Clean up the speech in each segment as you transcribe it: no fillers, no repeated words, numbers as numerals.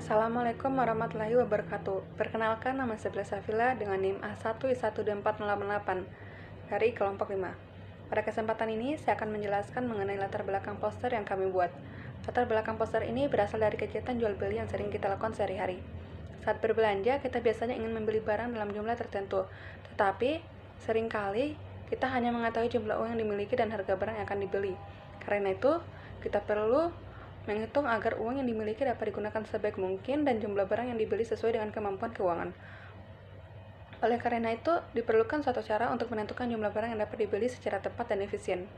Assalamualaikum warahmatullahi wabarakatuh. Perkenalkan, nama saya Bella Safila dengan NIM A1I12408 dari kelompok 5. Pada kesempatan ini, saya akan menjelaskan mengenai latar belakang poster yang kami buat. Latar belakang poster ini berasal dari kegiatan jual beli yang sering kita lakukan sehari-hari. Saat berbelanja, kita biasanya ingin membeli barang dalam jumlah tertentu, tetapi seringkali kita hanya mengetahui jumlah uang yang dimiliki dan harga barang yang akan dibeli. Karena itu, kita perlu menghitung agar uang yang dimiliki dapat digunakan sebaik mungkin dan jumlah barang yang dibeli sesuai dengan kemampuan keuangan. Oleh karena itu, diperlukan suatu cara untuk menentukan jumlah barang yang dapat dibeli secara tepat dan efisien.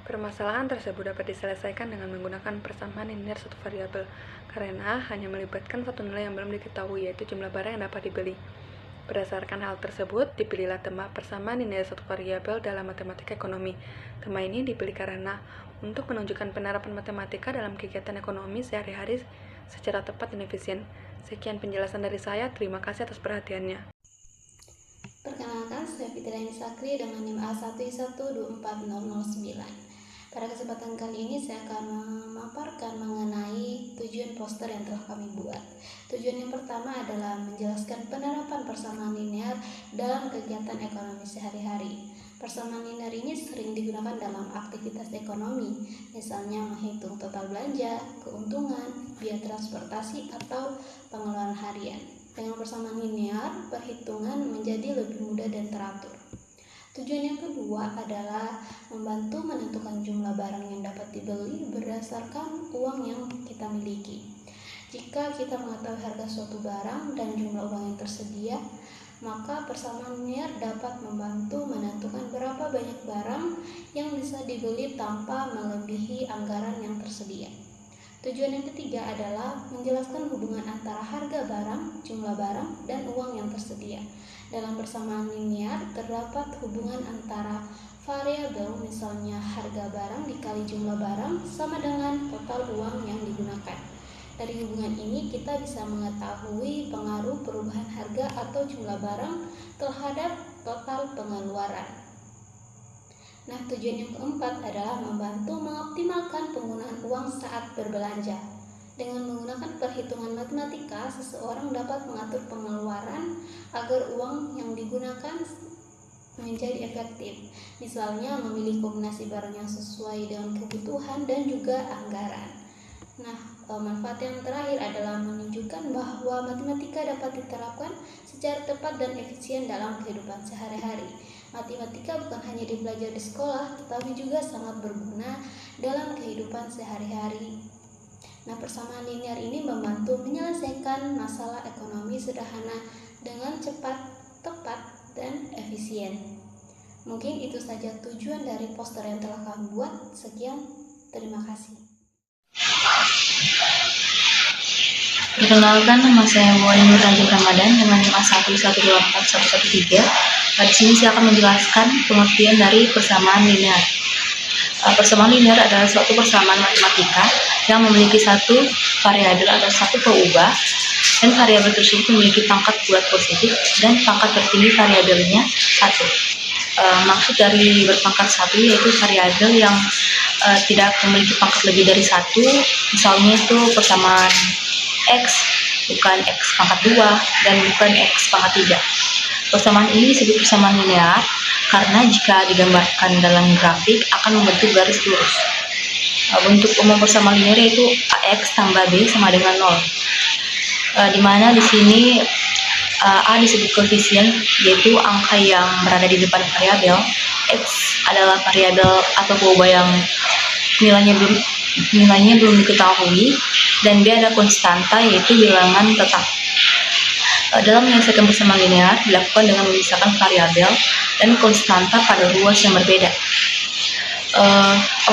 Permasalahan tersebut dapat diselesaikan dengan menggunakan persamaan linear suatu variabel, karena hanya melibatkan satu nilai yang belum diketahui, yaitu jumlah barang yang dapat dibeli. Berdasarkan hal tersebut, dipilihlah tema persamaan linear suatu variabel dalam matematika ekonomi. Tema ini dipilih karena untuk menunjukkan penerapan matematika dalam kegiatan ekonomi sehari-hari secara tepat dan efisien. Sekian penjelasan dari saya, terima kasih atas perhatiannya. Perkenalkan, saya Fitriani Sakri dengan NIM A1I12409. Pada kesempatan kali ini saya akan memaparkan mengenai tujuan poster yang telah kami buat. Tujuan yang pertama adalah menjelaskan penerapan persamaan linear dalam kegiatan ekonomi sehari-hari. Persamaan linear ini sering digunakan dalam aktivitas ekonomi, misalnya menghitung total belanja, keuntungan, biaya transportasi, atau pengeluaran harian. Dengan persamaan linear, perhitungan menjadi lebih mudah dan teratur. Tujuan yang kedua adalah membantu menentukan jumlah barang yang dapat dibeli berdasarkan uang yang kita miliki. Jika kita mengetahui harga suatu barang dan jumlah uang yang tersedia, maka persamaan linear dapat membantu menentukan berapa banyak barang yang bisa dibeli tanpa melebihi anggaran yang tersedia. Tujuan yang ketiga adalah menjelaskan hubungan antara harga barang, jumlah barang, dan uang yang tersedia. Dalam persamaan linear terdapat hubungan antara variabel, misalnya harga barang dikali jumlah barang sama dengan total uang yang digunakan. Dari hubungan ini kita bisa mengetahui pengaruh perubahan harga atau jumlah barang terhadap total pengeluaran. Nah, tujuan yang keempat adalah membantu mengoptimalkan penggunaan uang saat berbelanja. Dengan menggunakan perhitungan matematika, seseorang dapat mengatur pengeluaran agar uang yang digunakan menjadi efektif. Misalnya, memilih kombinasi barang yang sesuai dengan kebutuhan dan juga anggaran. Nah, manfaat yang terakhir adalah menunjukkan bahwa matematika dapat diterapkan secara tepat dan efisien dalam kehidupan sehari-hari. Matematika bukan hanya dipelajari di sekolah, tetapi juga sangat berguna dalam kehidupan sehari-hari. Nah, persamaan linear ini membantu menyelesaikan masalah ekonomi sederhana dengan cepat, tepat, dan efisien. Mungkin itu saja tujuan dari poster yang telah kami buat. Sekian, terima kasih. Perkenalkan, nama saya Muhammad Nur Rajab Ramadan dengan NIM A1I1241113. Di sini saya akan menjelaskan pengertian dari persamaan linear. Persamaan linear adalah suatu persamaan matematika yang memiliki satu variabel atau satu pengubah, dan variabel tersebut memiliki pangkat bulat positif dan pangkat tertinggi variabelnya 1. Maksud dari berpangkat 1 yaitu variabel yang tidak memiliki pangkat lebih dari 1, misalnya itu persamaan X, bukan X pangkat 2, dan bukan X pangkat 3. Persamaan ini disebut persamaan linear karena jika digambarkan dalam grafik akan membentuk garis lurus. Bentuk umum persamaan linear yaitu AX tambah B sama dengan 0. Di mana di sini A disebut koefisien, yaitu angka yang berada di depan variabel. X adalah variabel atau pengubah yang nilainya belum diketahui, dan B adalah konstanta, yaitu bilangan tetap. Dalam menyelesaikan persamaan linear dilakukan dengan memisahkan variabel dan konstanta pada ruas yang berbeda.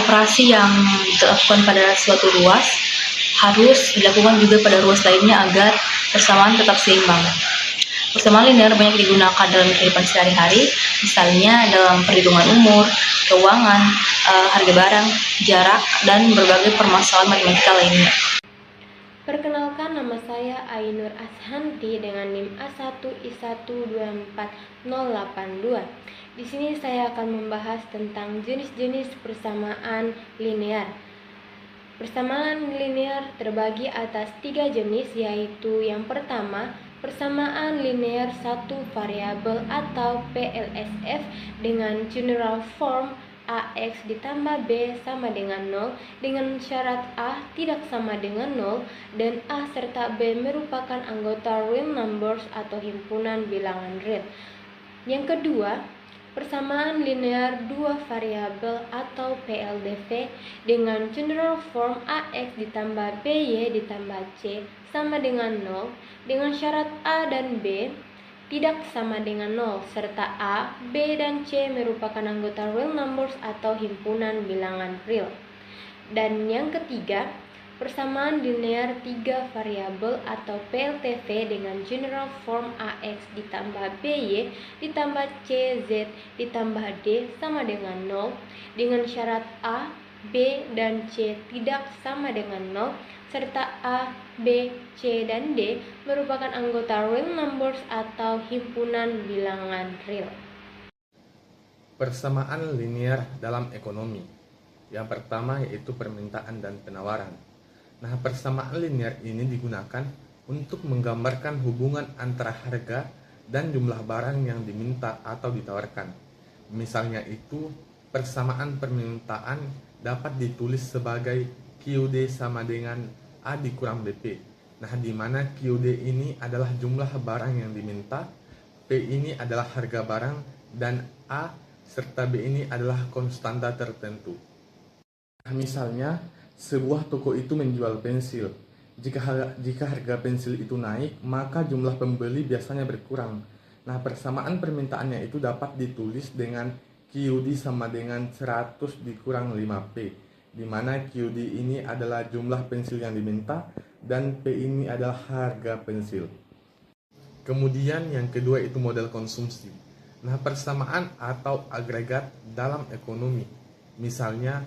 Operasi yang dilakukan pada suatu ruas harus dilakukan juga pada ruas lainnya agar persamaan tetap seimbang. Persamaan linear banyak digunakan dalam kehidupan sehari-hari, misalnya dalam perhitungan umur, keuangan, harga barang, jarak, dan berbagai permasalahan matematika lainnya. Perkenalkan, nama saya Ainur Ashanti dengan NIM A1I1240082. Di sini saya akan membahas tentang jenis-jenis persamaan linear. Persamaan linear terbagi atas 3 jenis, yaitu yang pertama, persamaan linear satu variabel atau PLSF dengan general form AX ditambah B sama dengan 0 dengan syarat A tidak sama dengan 0 dan A serta B merupakan anggota real numbers atau himpunan bilangan real. Yang kedua, persamaan linear dua variabel atau PLDV dengan general form AX ditambah BY ditambah C sama dengan 0 dengan syarat A dan B tidak sama dengan 0 serta A, B, dan C merupakan anggota real numbers atau himpunan bilangan real. Dan yang ketiga, persamaan linear 3 variabel atau PLTV dengan general form AX ditambah BY ditambah C, Z ditambah D sama dengan 0 dengan syarat A, B, dan C tidak sama dengan 0 serta A, B, C, dan D merupakan anggota real numbers atau himpunan bilangan real. Persamaan linear dalam ekonomi. Yang pertama yaitu permintaan dan penawaran. Nah, persamaan linear ini digunakan untuk menggambarkan hubungan antara harga dan jumlah barang yang diminta atau ditawarkan. Misalnya itu, persamaan permintaan dapat ditulis sebagai QD sama dengan A dikurang BP. Nah, di mana QD ini adalah jumlah barang yang diminta, P ini adalah harga barang, dan A serta B ini adalah konstanta tertentu. Nah, misalnya, sebuah toko itu menjual pensil. Jika harga pensil itu naik, maka jumlah pembeli biasanya berkurang. Nah, persamaan permintaannya itu dapat ditulis dengan QD sama dengan 100 dikurang 5P. Di mana QD ini adalah jumlah pensil yang diminta dan P ini adalah harga pensil. Kemudian yang kedua itu model konsumsi. Nah, persamaan atau agregat dalam ekonomi. Misalnya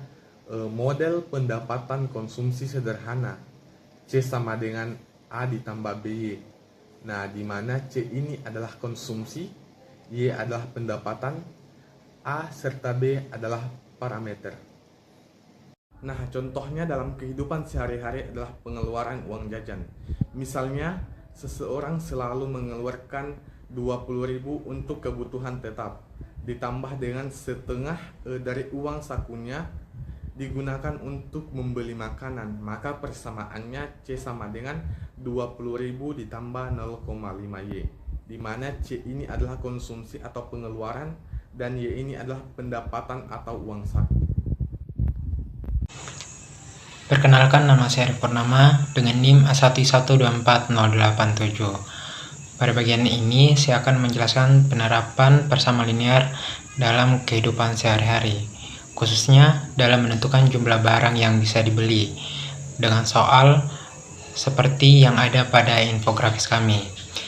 model pendapatan konsumsi sederhana. C sama dengan A ditambah BY. Nah, di mana C ini adalah konsumsi, Y adalah pendapatan, A serta B adalah parameter. Nah, contohnya dalam kehidupan sehari-hari adalah pengeluaran uang jajan. Misalnya, seseorang selalu mengeluarkan 20.000 untuk kebutuhan tetap, ditambah dengan setengah dari uang sakunya digunakan untuk membeli makanan, maka persamaannya C sama dengan 20.000 ditambah 0,5Y, di mana C ini adalah konsumsi atau pengeluaran dan Y ini adalah pendapatan atau uang saku. Perkenalkan, nama saya Erik Purnama dengan NIM A1124087. Pada bagian ini saya akan menjelaskan penerapan persamaan linear dalam kehidupan sehari-hari, khususnya dalam menentukan jumlah barang yang bisa dibeli, dengan soal seperti yang ada pada infografis kami,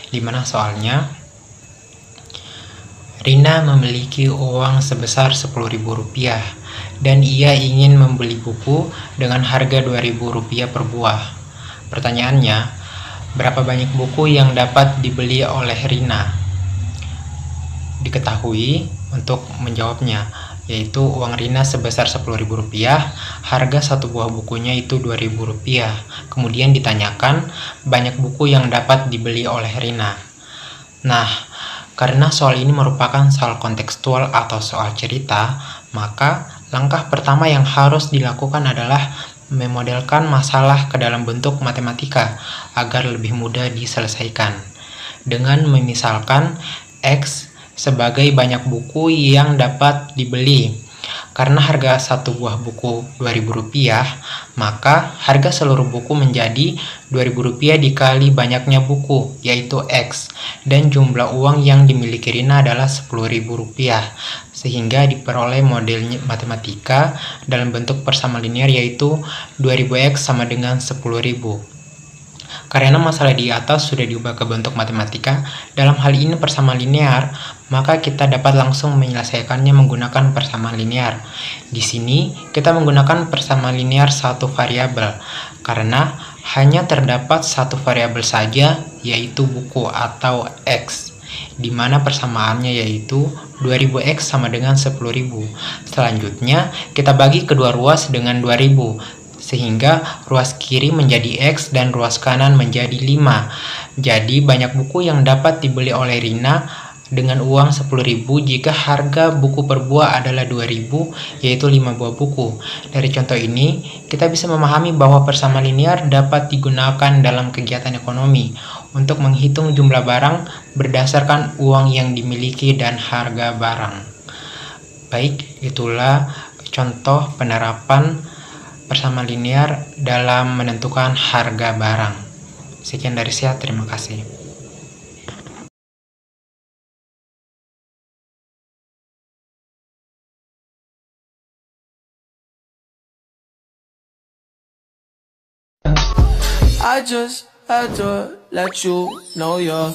di mana soalnya Rina memiliki uang sebesar Rp10.000 dan ia ingin membeli buku dengan harga Rp2.000 per buah. Pertanyaannya, berapa banyak buku yang dapat dibeli oleh Rina? Diketahui untuk menjawabnya, yaitu uang Rina sebesar Rp10.000, harga satu buah bukunya itu Rp2.000. Kemudian ditanyakan banyak buku yang dapat dibeli oleh Rina. Nah, karena soal ini merupakan soal kontekstual atau soal cerita, maka langkah pertama yang harus dilakukan adalah memodelkan masalah ke dalam bentuk matematika agar lebih mudah diselesaikan. Dengan memisalkan X sebagai banyak buku yang dapat dibeli. Karena harga satu buah buku Rp2.000, maka harga seluruh buku menjadi Rp2.000 dikali banyaknya buku, yaitu X, dan jumlah uang yang dimiliki Rina adalah Rp10.000, sehingga diperoleh model matematika dalam bentuk persamaan linear, yaitu 2000X sama dengan 10.000. Karena masalah di atas sudah diubah ke bentuk matematika, dalam hal ini persamaan linear, maka kita dapat langsung menyelesaikannya menggunakan persamaan linear. Di sini, kita menggunakan persamaan linear satu variabel, karena hanya terdapat satu variabel saja, yaitu buku atau X, di mana persamaannya yaitu 2000X sama dengan 10.000. Selanjutnya, kita bagi kedua ruas dengan 2000, sehingga ruas kiri menjadi X dan ruas kanan menjadi 5. Jadi banyak buku yang dapat dibeli oleh Rina dengan uang 10.000 jika harga buku per buah adalah 2.000, yaitu 5 buah buku. Dari contoh ini, kita bisa memahami bahwa persamaan linear dapat digunakan dalam kegiatan ekonomi untuk menghitung jumlah barang berdasarkan uang yang dimiliki dan harga barang. Baik, itulah contoh penerapan persamaan linear dalam menentukan harga barang. Sekian dari saya, terima kasih. I just had to let you know you're